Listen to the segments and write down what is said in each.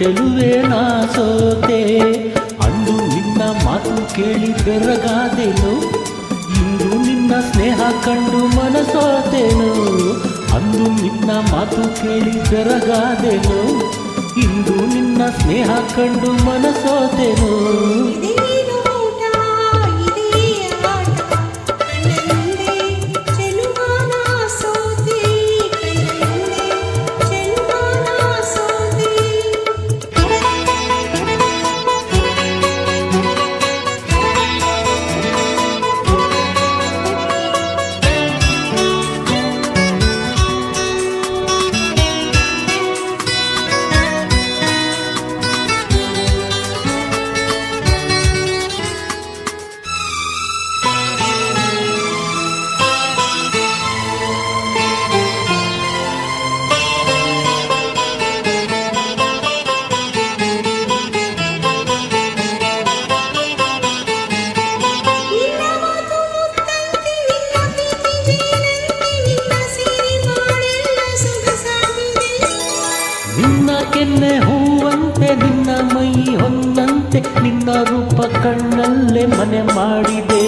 ಚೆಲುವೆ ನಾ ಸೋತೆ. ಅಂದು ನಿನ್ನ ಮಾತು ಕೇಳಿ ಬೆರಗಾದೆನು, ಇಂದು ನಿನ್ನ ಸ್ನೇಹ ಕಂಡು ಮನಸೋತೆನು. ಅಂದು ನಿನ್ನ ಮಾತು ಕೇಳಿ ಬೆರಗಾದೆನು, ಇಂದು ನಿನ್ನ ಸ್ನೇಹ ಕಂಡು ಮನಸೋತೆನು. ನಿನ್ನ ಕೆನ್ನೆ ಹೂವಂತೆ, ನಿನ್ನ ಮೈ ಹೊನ್ನಂತೆ, ನಿನ್ನ ರೂಪ ಕಣ್ಣಲ್ಲೇ ಮನೆ ಮಾಡಿದೆ.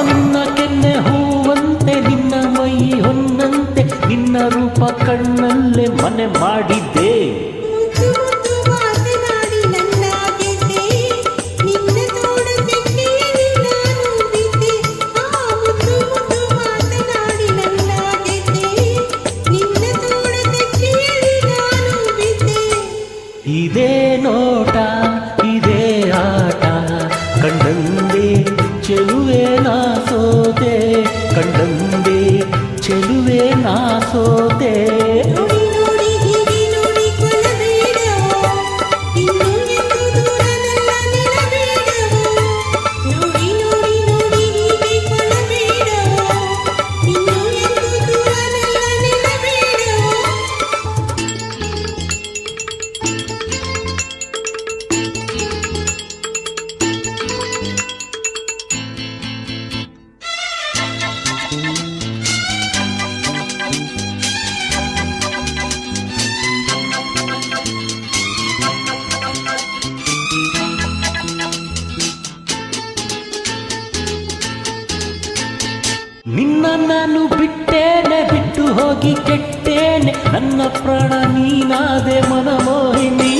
ನಿನ್ನ ಕೆನ್ನೆ ಹೂವಂತೆ, ನಿನ್ನ ಮೈ ಹೊನ್ನಂತೆ, ನಿನ್ನ ರೂಪ ಕಣ್ಣಲ್ಲೇ ಮನೆ ಮಾಡಿದೆ. ಇದೇ ನೋಟ ಇದೇ ಆಟ ಕಂಡಂದೆ ಚೆಲುವೆ ನಾ ಸೋತೆ, ಕಂಡಂದೆ ಚೆಲುವೆ ನಾ ಸೋತೆ. ನಿನ್ನ ನಾನು ಬಿಟ್ಟೇನೆ, ಬಿಟ್ಟು ಹೋಗಿ ಕೆಟ್ಟೇನೆ, ನನ್ನ ಪ್ರಾಣ ನೀನಾದೆ ಮನಮೋಹಿನಿ.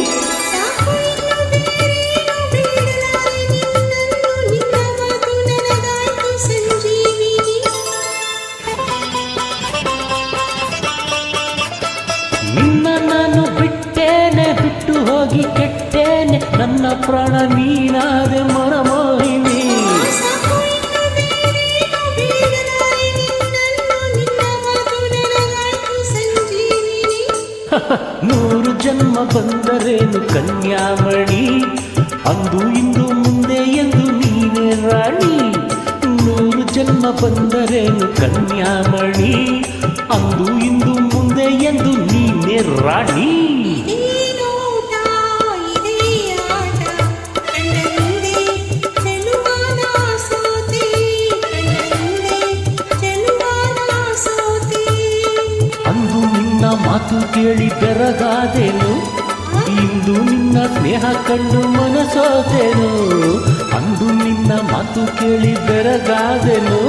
ನಿನ್ನ ನಾನು ಬಿಟ್ಟೇನೆ, ಬಿಟ್ಟು ಹೋಗಿ ಕೆಟ್ಟೇನೆ, ನನ್ನ ಪ್ರಾಣ ನೀನಾದೆ ಮನಮೋಹಿನಿ. ನೂರು ಜನ್ಮ ಬಂದರೇನು ಕನ್ಯಾಮಣಿ, ಅಂದು ಇಂದು ಮುಂದೆ ಎಂದು ನೀನೇ ರಾಣಿ. ನೂರು ಜನ್ಮ ಬಂದರೇನು ಕನ್ಯಾಮಣಿ, ಅಂದು ಇಂದು ಮುಂದೆ ಎಂದು ನೀನೇ ರಾಣಿ. ಮಾತು ಕೇಳಿ ಬೆರಗಾದೆನು, ಇಂದು ನಿನ್ನ ಸ್ನೇಹ ಕಂಡು ಮನಸೋತೆನು. ಅಂದು ನಿನ್ನ ಮಾತು ಕೇಳಿ ಬೆರಗಾದೆನು,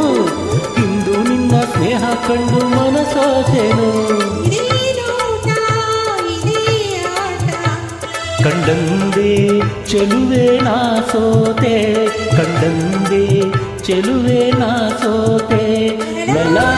ಇಂದು ನಿನ್ನ ಸ್ನೇಹ ಕಂಡು ಮನಸೋತೆನು. ಕಂಡಂದೆ ಚೆಲುವೆ ನಾ ಸೋತೆ, ಕಂಡಂದೆ ಚೆಲುವೆ ನಾ ಸೋತೆ. ಲಲಾ